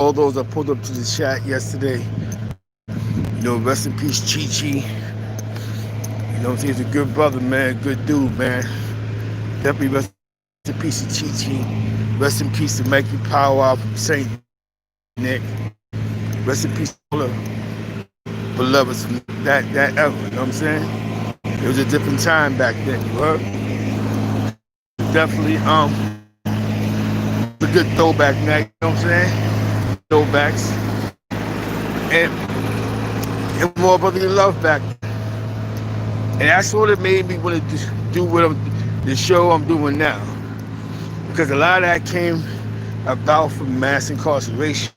all those I pulled up to the chat yesterday. Rest in peace, Chi Chi. He's a good brother, man, good dude, man. Definitely rest in peace to Chi Chi. Rest in peace to Mikey Power from St. Nick. Rest in peace to all the beloveds from that era, you know what I'm saying? It was a different time back then, you heard? Definitely a good throwback night, you know what I'm saying? Throwbacks. And more brotherly love back then. And that's what it made me want to do the show I'm doing now. Because a lot of that came about from mass incarceration.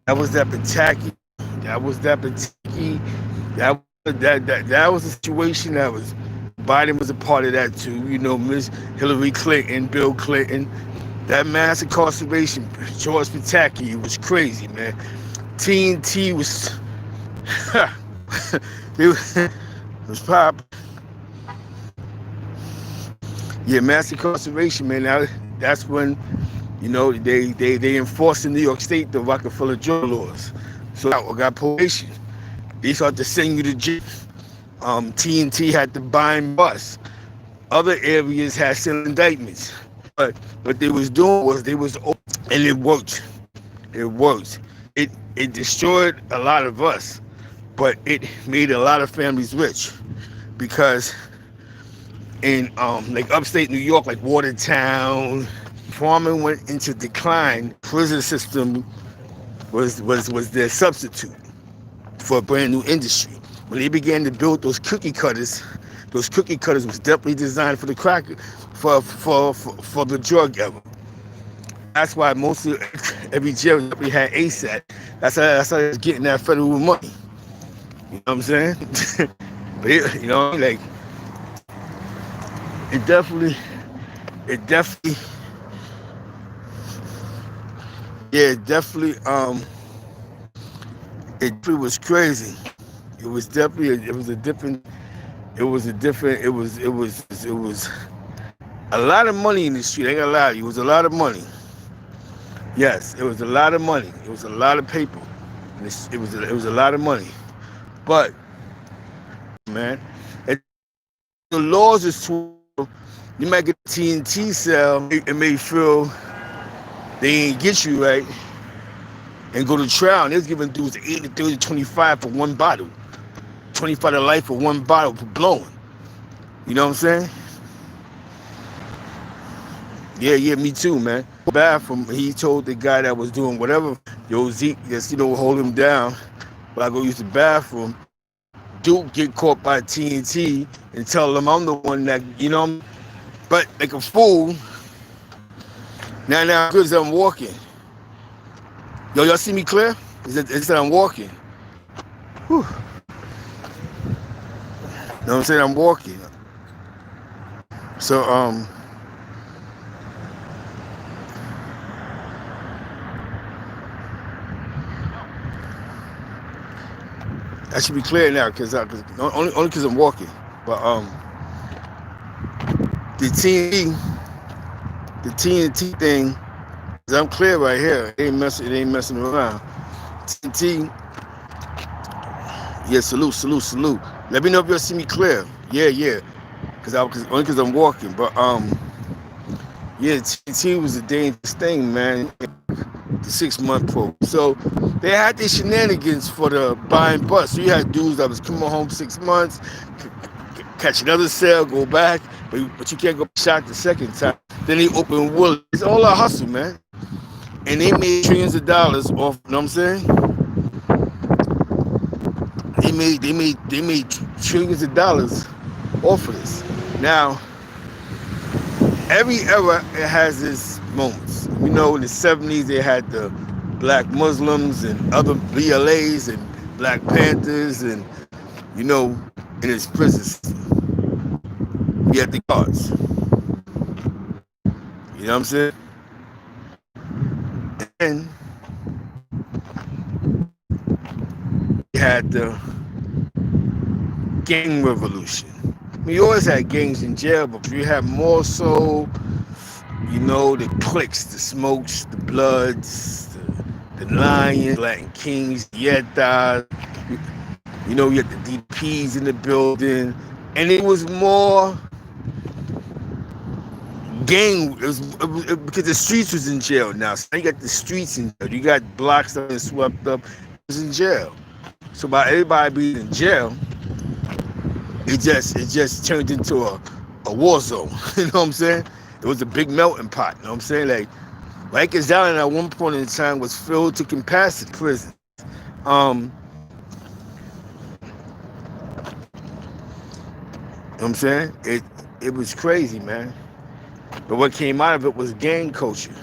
That was that Pataki. That was a situation that was Biden was a part of that too. Miss Hillary Clinton, Bill Clinton. That mass incarceration, George Pataki, it was crazy, man. TNT was it was pop. Yeah, mass incarceration, man. That's when, they enforced in New York State the Rockefeller drug laws. So I got probation. They started to send you to jail. TNT had to bind bus. Other areas had still indictments. But what they was doing was and it worked. It worked. It destroyed a lot of us, but it made a lot of families rich because in like upstate New York, like Watertown, farming went into decline. Prison system was their substitute for a brand new industry. When they began to build those cookie cutters was definitely designed for the crack for the drug era. That's why most of every jail definitely had ASAP. That's how they was getting that federal money. You know what I'm saying? But like it definitely, yeah, it definitely was crazy. It was definitely, it was a lot of money in the street. I ain't gonna lie to you, it was a lot of money. Yes, it was a lot of money. It was a lot of paper. It was a lot of money. But man, the laws is too. You might get a TNT cell. It may feel they ain't get you right, and go to trial. And they're giving dudes 8 to 30, 25 for one bottle, 25 to life for one bottle for blowing. You know what I'm saying? Yeah, me too, man. Bathroom. He told the guy that was doing whatever, yo Zeke, just hold him down. But I go use the bathroom. Duke get caught by TNT and tell them I'm the one that but like a fool. Now good as I'm walking. Yo, y'all see me clear? It's that I'm walking. Whew. You know what I'm saying? I'm walking. So that should be clear now, only because I'm walking. But the TNT thing, I'm clear right here. It ain't messing around. TNT, yeah, salute. Let me know if y'all see me clear. Yeah, only because I'm walking. But yeah, TNT was a dangerous thing, man. The 6-month program. So they had these shenanigans for the buying bus. So you had dudes that was coming home 6 months, catch another cell, go back, but you can't go shot the second time. Then they open Wood. It's all a hustle, man. And they made trillions of dollars off. You know what I'm saying? They made trillions of dollars off of this. Now, every era it has its moments. In the 70s they had the Black Muslims and other BLAs and Black Panthers and in its prison system. We had the guards. You know what I'm saying? And we had the gang revolution. We always had gangs in jail, but we had more so, the cliques, the smokes, the bloods, the Lions, Latin Kings, Yetas, you had the DPs in the building, and it was more gang. Because the streets was in jail now. So you got the streets in jail. You got blocks that been swept up. It was in jail. So by everybody being in jail, it just turned into a war zone. You know what I'm saying? It was a big melting pot. You know what I'm saying? Like Rikers Island at one point in time was filled to capacity prison. You know what I'm saying? It was crazy, man. But what came out of it was gang culture.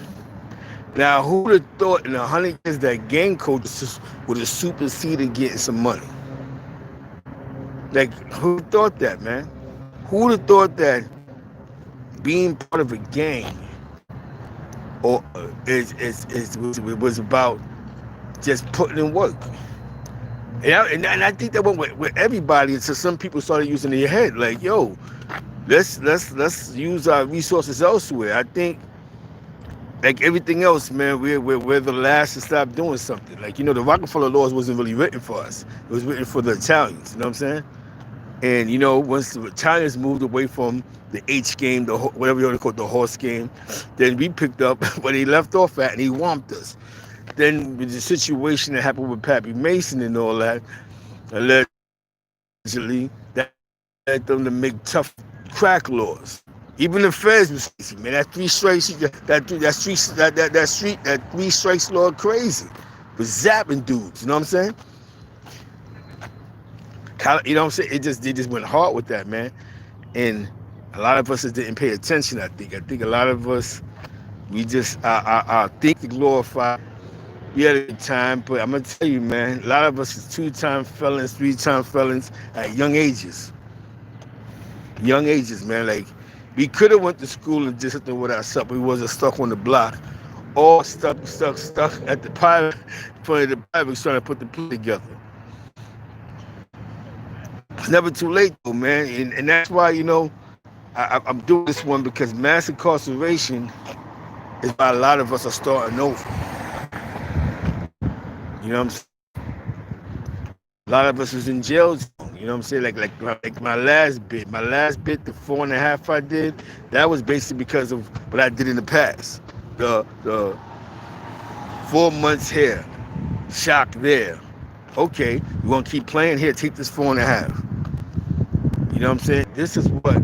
Now, who would have thought in 100 years that gang culture would have superseded getting some money? Like, who thought that, man? Who would have thought that being part of a gang or was about just putting in work? And I think that went with everybody until some people started using their head. Like, yo, let's use our resources elsewhere. I think, like everything else, man, we're the last to stop doing something. Like, the Rockefeller laws wasn't really written for us. It was written for the Italians. You know what I'm saying? And once the Italians moved away from the H game, whatever you want to call it, the horse game, then we picked up where they left off at, and he whomped us. Then with the situation that happened with Pappy Mason and all that, allegedly, that led them to make tough crack laws. Even the feds was crazy, man. That three strikes law crazy. Was zapping dudes, you know what I'm saying? You know what I'm saying? They just went hard with that, man. And a lot of us just didn't pay attention, I think. I think a lot of us, we just, I think to glorify. We had a good time, but I'm going to tell you, man, a lot of us is 2-time felons, 3-time felons at young ages. Young ages, man. Like, we could have went to school and did something with ourselves. We wasn't stuck on the block. Or stuck at the private, in front of the private, trying to put the play together. It's never too late, though, man. And that's why, I'm doing this one, because mass incarceration is why a lot of us are starting over. You know what I'm saying? A lot of us was in jail zone. You know what I'm saying? Like my last bit, the 4.5 I did, that was basically because of what I did in the past. The 4 months here, shock there. Okay, you want to keep playing here? Take this 4.5. You know what I'm saying? This is what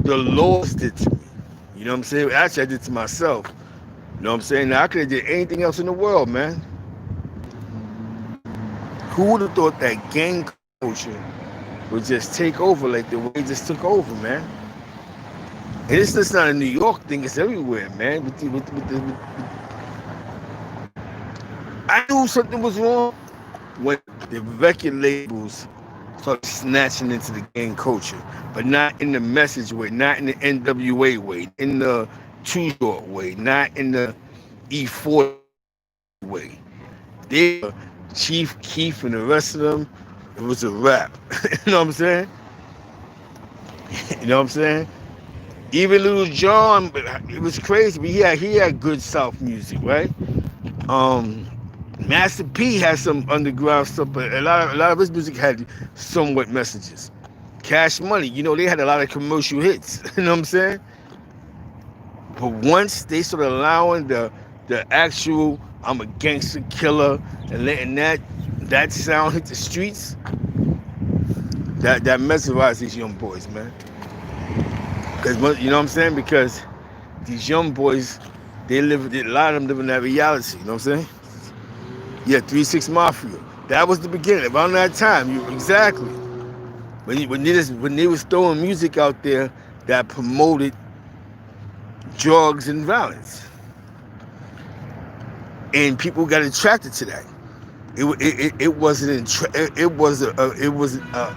the laws did to me. You know what I'm saying? Actually, I did to myself. You know what I'm saying? Now, I could have did anything else in the world, man. Who would have thought that gang culture would just take over like the way it just took over, man? And it's just not a New York thing. It's everywhere, man. I knew something was wrong when the record labels started snatching into the gang culture, but not in the message way, not in the NWA way, in the Too Short way, not in the E40 way. They were Chief Keef and the rest of them. It was a rap. You know what I'm saying? You know what I'm saying? Even Little John, it was crazy. But he had good South music, right? Master P had some underground stuff, but a lot of his music had somewhat messages. Cash Money, they had a lot of commercial hits. You know what I'm saying? But once they started allowing the actual I'm a gangster killer and letting that sound hit the streets, that mesmerized these young boys, man. Because you know what I'm saying? Because these young boys, a lot of them live in that reality. You know what I'm saying? Yeah, 3-6 Mafia. That was the beginning. Around that time, exactly. When they was throwing music out there that promoted drugs and violence, and people got attracted to that. It was an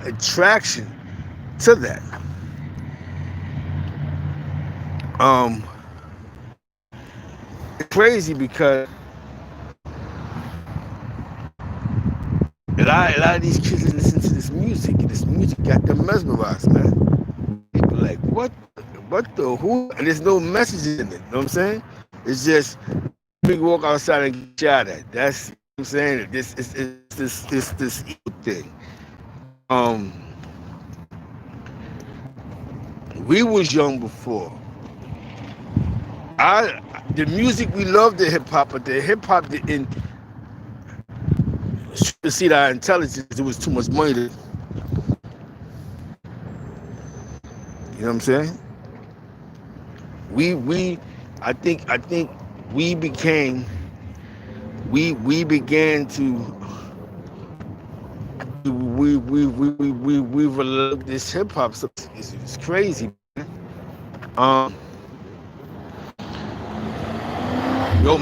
attraction to that. It's crazy because a lot of these kids listen to this music, and this music got them mesmerized, man. People like, what the who? And there's no messages in it. You know what I'm saying? It's just We walk outside and get shot at. That's what I'm saying. This evil thing. Um, we was young before. The music we loved the hip hop, but the hip hop didn't supersede our intelligence. There was too much money. You know what I'm saying? I think we became we began to we've allowed this hip hop stuff. It's crazy. Um,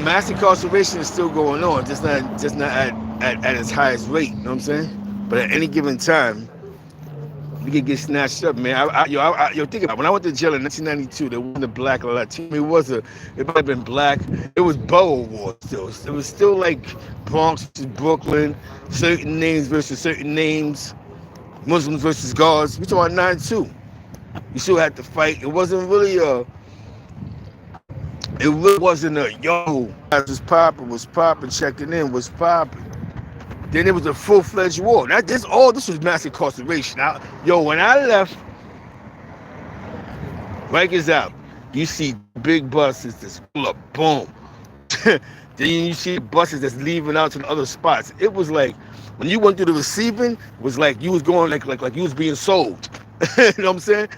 mass incarceration is still going on, just not at its highest rate. You know what I'm saying? But at any given time, we could get snatched up, man. Think about it. When I went to jail in 1992, there wasn't a black or Latino. It might have been black. It was borough war still. It was still like Bronx versus Brooklyn, certain names versus certain names, Muslims versus guards. We talking about 92. You still had to fight. It wasn't really yo, was popping, checking in, was popping. Then it was a full-fledged war. This was mass incarceration. When I left, Rikers out, you see big buses that's pull up, boom. Then you see buses that's leaving out to the other spots. It was like, when you went through the receiving, it was like you was going like you was being sold. You know what I'm saying?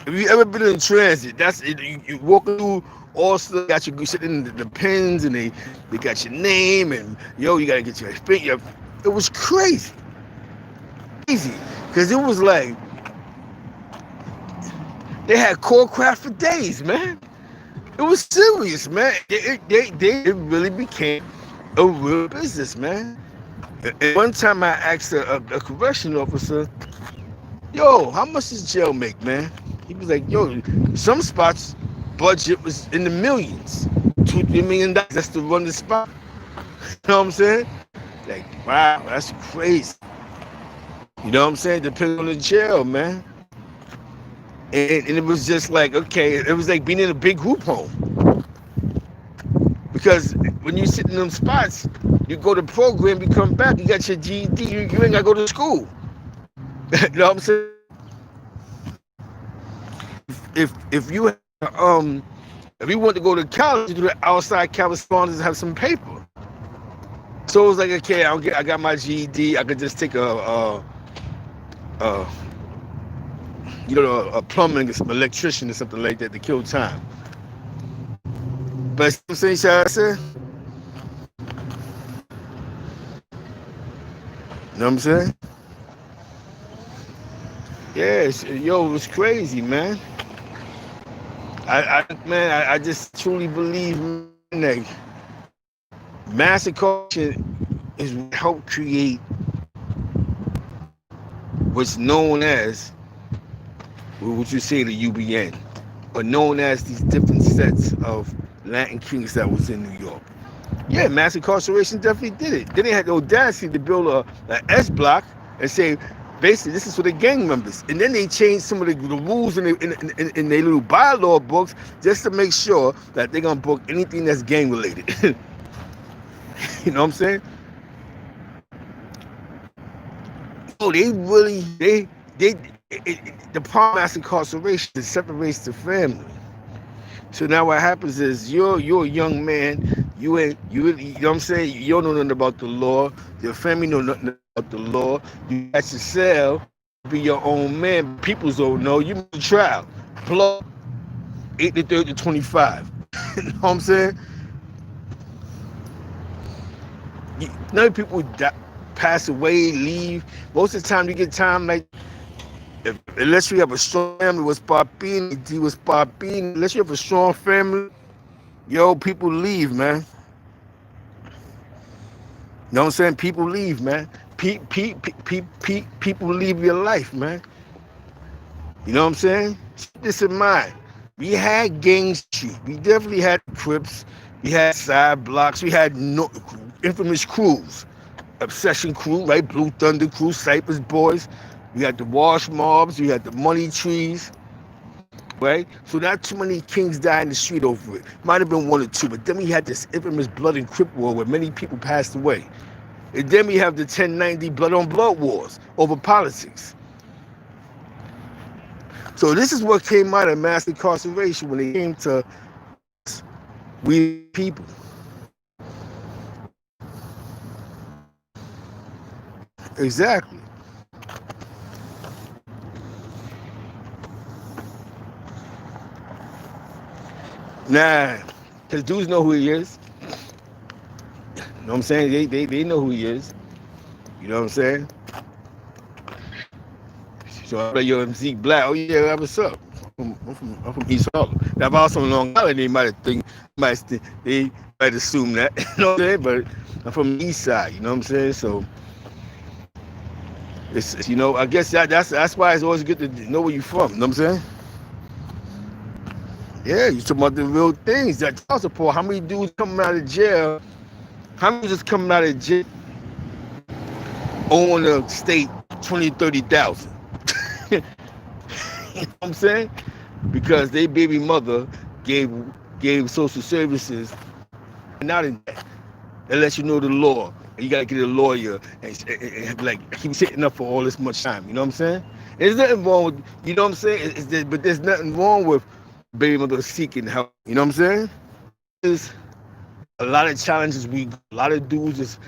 If you ever been in transit, that's it. You walking through, also got you sitting in the pins, and they got your name, and you gotta get your finger. It was crazy, because it was like they had core craft for days, man. It was serious, man. It really became a real business, man. And one time I asked a correction officer, how much does jail make, man? He was like, some spots budget was in the millions, $2-3 million just to run the spot. You know what I'm saying? Like, wow, that's crazy. You know what I'm saying? Depending on the jail, man. And it was just like, okay, it was like being in a big group home. Because when you sit in them spots, you go to program, you come back, you got your GED, you ain't got to go to school. You know what I'm saying? If you want to go to college, you do the outside correspondence and have some paper. So it was like, okay, I got my GED. I could just take a plumbing, some electrician or something like that to kill time. But you know what I'm saying? You know what I'm saying? Yeah, it was crazy, man. I just truly believe, man, that mass incarceration is what helped create what's known as, what you say, the UBN, or known as these different sets of Latin kings that was in New York. Yeah, mass incarceration definitely did it. Then they had the audacity to build a S block and say, basically, this is for the gang members. And then they changed some of the rules in their little bylaw books just to make sure that they're going to book anything that's gang related. You know what I'm saying? The problem mass incarceration is separates the family. So now what happens is you're a young man, you know what I'm saying? You don't know nothing about the law. Your family know nothing about the law. You got your cell, be your own man. People don't know. You move to trial. Blow 8 to 30 to 25. You know what I'm saying? None people pass away, leave. Most of the time you get time like, unless you have a strong family, was popping, unless you have a strong family, people leave, man. You know what I'm saying? People leave, man. People leave your life, man. You know what I'm saying? Keep this in mind. We had gang street. We definitely had Crips. We had side blocks. We had infamous crews. Obsession crew, right? Blue Thunder crew, Cypress Boys. We had the Wash Mobs. We had the Money Trees. right? So not too many kings died in the street over it. Might have been one or two, but then we had this infamous blood and crip war where many people passed away. And then we have the 1090 blood on blood wars over politics. So this is what came out of mass incarceration when it came to we people. Exactly. Nah, because dudes know who he is. You know what I'm saying? They know who he is. You know what I'm saying? So I'm like, yo, I'm Zeke Black. Oh yeah, what's up? I'm from East Harlem. Now, if I was from Long Island, they might assume that. You know what I'm saying? But I'm from the East Side. You know what I'm saying? So it's I guess that's why it's always good to know where you're from. You know what I'm saying? Yeah, you talking about the real things. That child support. How many dudes coming out of jail? How many just coming out of jail own the state 20, 30,000? You know what I'm saying? Because they baby mother gave social services not in that. That lets you know the law. And you gotta get a lawyer and like keep sitting up for all this much time. You know what I'm saying? There's nothing wrong with what I'm saying? But there's nothing wrong with baby mother seeking help. You know what I'm saying? There's a lot of challenges a lot of dudes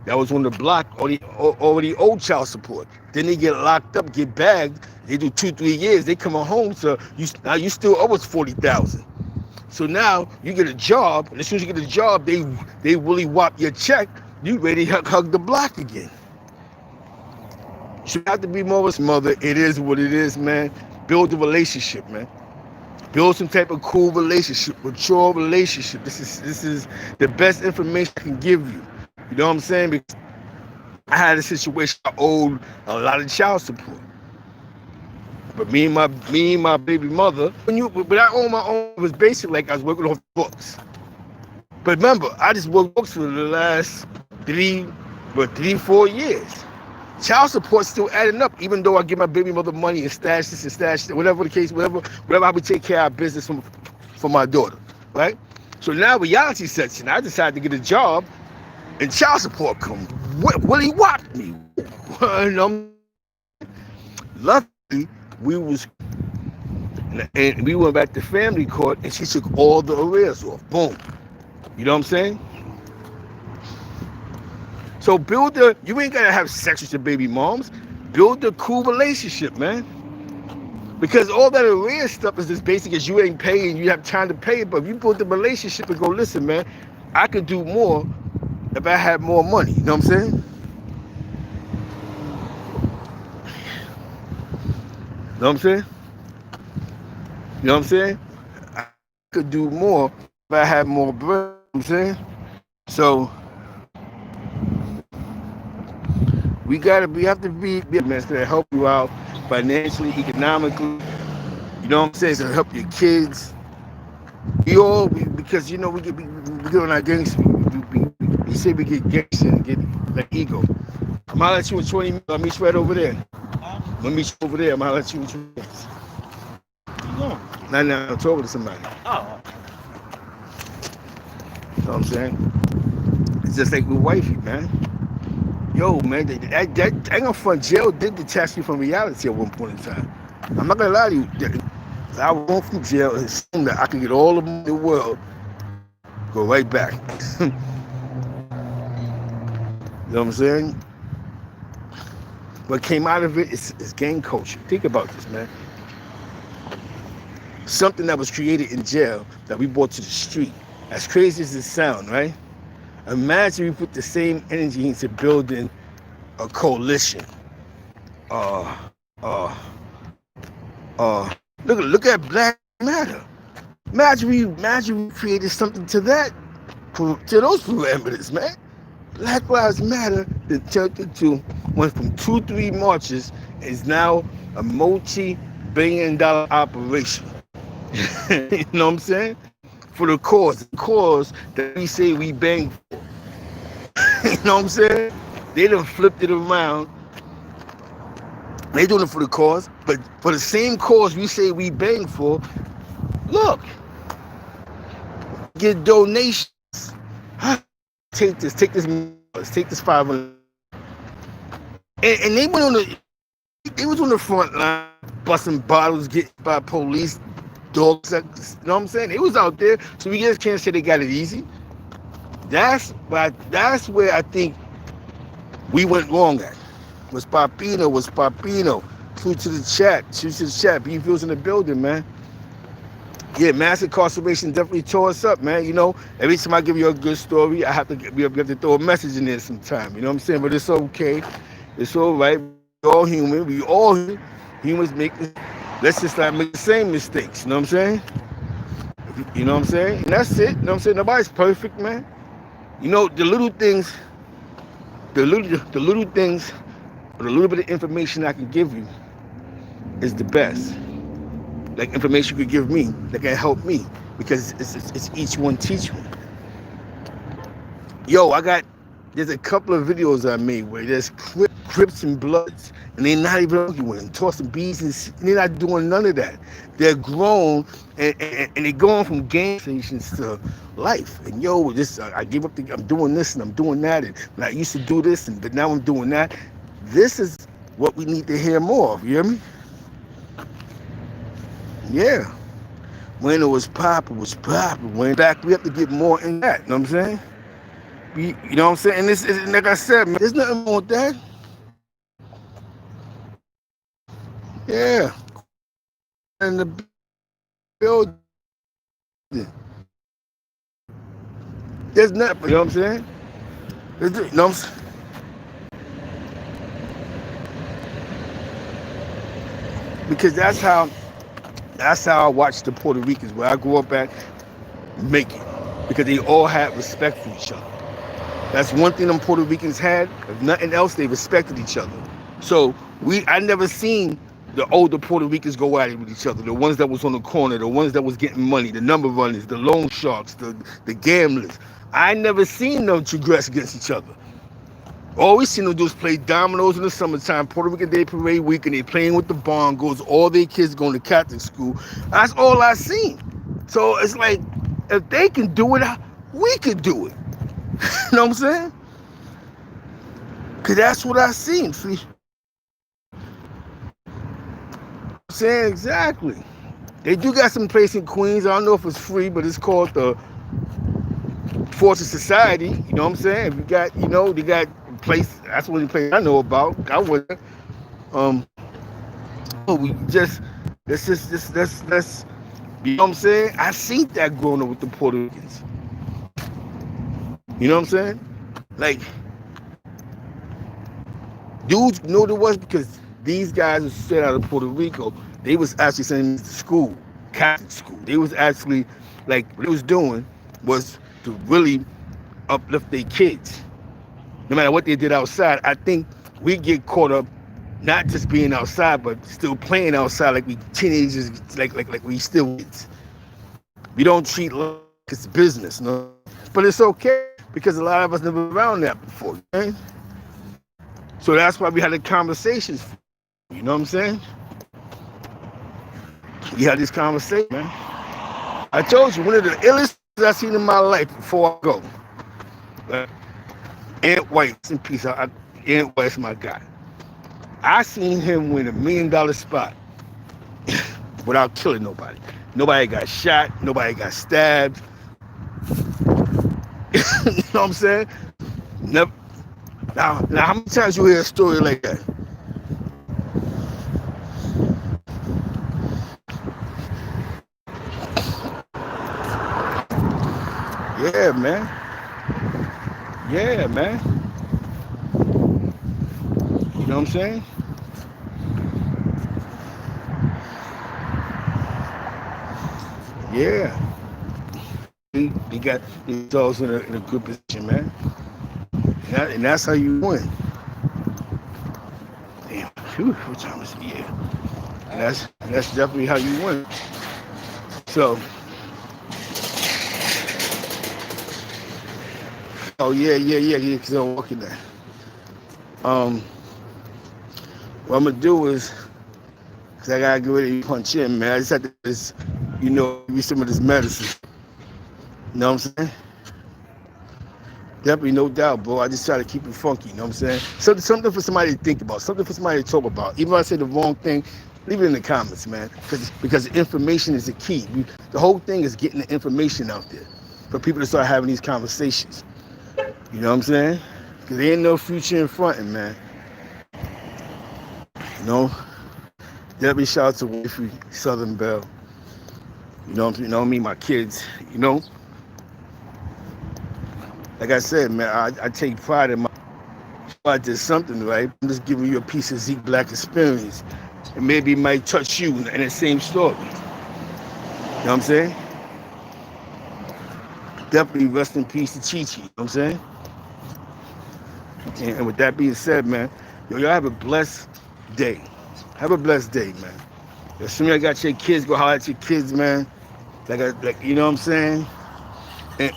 that was on the block already old child support. Then they get locked up, get bagged. They do 2-3 years. They come home, so now you still owe us 40,000. So now you get a job, and as soon as you get a job, they really whop your check. You ready to hug the block again. You have to be more of a mother. It is what it is, man. Build a relationship, man. Build some type of cool relationship, mature relationship. This is the best information I can give you. You know what I'm saying? Because I had a situation I owed a lot of child support. But me and my baby mother, but I own my own, it was basically like I was working off books. But remember, I just worked books for the last 4 years. Child support's still adding up, even though I give my baby mother money and stash this and stash that, whatever the case, whatever I would take care of business for my daughter, right? So now reality sets in. I decided to get a job, and child support come. Willie whopped me. Luckily, we went back to family court, and she took all the arrears off. Boom. You know what I'm saying? So you ain't gotta have sex with your baby moms. Build a cool relationship, man. Because all that arrears stuff is as basic as you ain't paying, you have time to pay it. But if you build the relationship and go, listen, man, I could do more if I had more money. You know what I'm saying? You know what I'm saying? You know what I'm saying? I could do more if I had more bread. You know what I'm saying? So we have to be man, to help you out financially, economically. You know what I'm saying? To help your kids. Because we get on our gangs. We say we get gangster and get like ego. I'm gonna let you in 20 minutes. I'll meet you right over there. I'm gonna meet you over there. I'm gonna let you in 20 minutes. No, I'm talking to somebody. Oh. You know what I'm saying? It's just like with wifey, man. Yo, man, that ain't gonna front. Jail did detach you from reality at one point in time. I'm not gonna lie to you. I went from jail and assumed that I could get all the money in the world, go right back. You know what I'm saying? What came out of it is gang culture. Think about this, man. Something that was created in jail that we brought to the street. As crazy as it sounds, right? Imagine we put the same energy into building a coalition. Look at Black Matter. Imagine we created something to those parameters, man. Black Lives Matter went from 2-3 marches, is now a multi-billion-dollar operation. You know what I'm saying? For the cause that we say we bang for. You know what I'm saying? They done flipped it around They doing it for the cause, but for the same cause we say we bang for, look, get donations. Take this, take this 500. And they went on they was on the front line, busting bottles, getting by police, dogs. You know what I'm saying? They was out there, so we just can't say they got it easy. That's where I think we went wrong at. Was Papino. True to the chat. B-Ville's in the building, man. Yeah, mass incarceration definitely tore us up, man. You know, every time I give you a good story, we have to throw a message in there sometime. You know what I'm saying? But it's okay. It's all right. We're all human. Humans make. Let's just not make the same mistakes. You know what I'm saying? You know what I'm saying? And that's it. You know what I'm saying? Nobody's perfect, man. You know, the little things, the little things, or the little bit of information I can give you is the best. Like information you could give me that can help me, because it's each one teach one. Yo, there's a couple of videos I made where there's Crips and Bloods, and they're not even arguing, tossing bees, and they're not doing none of that. They're grown, and they're going from gang stations to life. And yo, I give up. I'm doing this and I'm doing that, and I used to do this, but now I'm doing that. This is what we need to hear more of. You hear me? Yeah. When it was popping. When back, we have to get more in that. You know what I'm saying? You know what I'm saying? And this is, like I said, man, there's nothing wrong with that. Yeah. In the building. There's nothing, you know what I'm saying? You know what I'm saying? Because that's how I watch the Puerto Ricans, where I grew up at, make it. Because they all had respect for each other. That's one thing them Puerto Ricans had. If nothing else, they respected each other. So I never seen the older Puerto Ricans go at it with each other. The ones that was on the corner, the ones that was getting money, the number runners, the loan sharks, the gamblers. I never seen them transgress against each other. All we seen them do is play dominoes in the summertime, Puerto Rican Day Parade week, and they playing with the bongos. All their kids going to Catholic school. That's all I seen. So it's like, if they can do it, we can do it. You know what I'm saying? Because that's what I seen. See? I'm saying exactly. They do got some place in Queens. I don't know if it's free, but it's called the Fortune Society. You know what I'm saying? We got, they got a place. That's the only place I know about. I wasn't. We just let's you know what I'm saying? I seen that growing up with the Puerto Ricans. You know what I'm saying? Like, dudes know what it was, because these guys were straight out of Puerto Rico. They was actually sending me to school, Catholic school. They was actually, like, what they was doing was to really uplift their kids. No matter what they did outside, I think we get caught up not just being outside, but still playing outside like we teenagers, like we still kids. We don't treat it like it's business, no. But it's okay, because a lot of us never been around that before, right? So that's why we had the conversations. You know what I'm saying? We had this conversation, man. I told you, one of the illest I've seen in my life before I go. Ant White's in peace. Ant White's my guy. I seen him win $1 million spot without killing nobody. Nobody got shot. Nobody got stabbed. You know what I'm saying? Never. Now, how many times you hear a story like that? Yeah, man. Yeah, man. You know what I'm saying? Yeah. He got themselves in a good position, man. And that's how you win. Damn, whew, what time is it? Yeah. And that's definitely how you win. So, oh yeah, because I'm walking there. what I'm gonna do is, cause I gotta get ready to punch in, man. I just have to, give me some of this medicine. You know what I'm saying? Definitely, no doubt, bro. I just try to keep it funky. You know what I'm saying? Something for somebody to think about, something for somebody to talk about. Even if I say the wrong thing, leave it in the comments, man. Because the information is the key. The whole thing is getting the information out there for people to start having these conversations. You know what I'm saying? Because there ain't no future in fronting, man. You know? Debbie, shout out to Wifey, Southern Belle. You know me, my kids. You know? Like I said, man, I take pride in my. I did something right. I'm just giving you a piece of Zeke Black experience. And maybe it might touch you in the same story. You know what I'm saying? Definitely rest in peace to Chi-Chi. You know what I'm saying? And with that being said, man, y'all have a blessed day. Have a blessed day, man. As soon as I got your kids, go holler at your kids, man. Like you know what I'm saying? And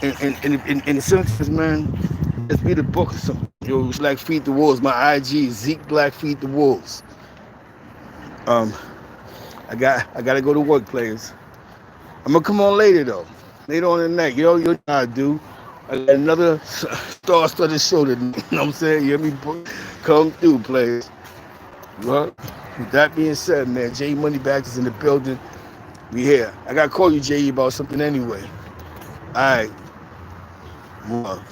in the sense, man, let's be the book or something. Black Feed the Wolves. My IG is Zeke Black Feed the Wolves. I gotta go to work, players. I'm gonna come on later though. Later on in the night. You know how I do. I got another star-studded show tonight. You know what I'm saying? You hear me? Come through, players. Well, with that being said, man, J Moneyback is in the building. We here. I gotta call you, J, about something anyway. All right. Love.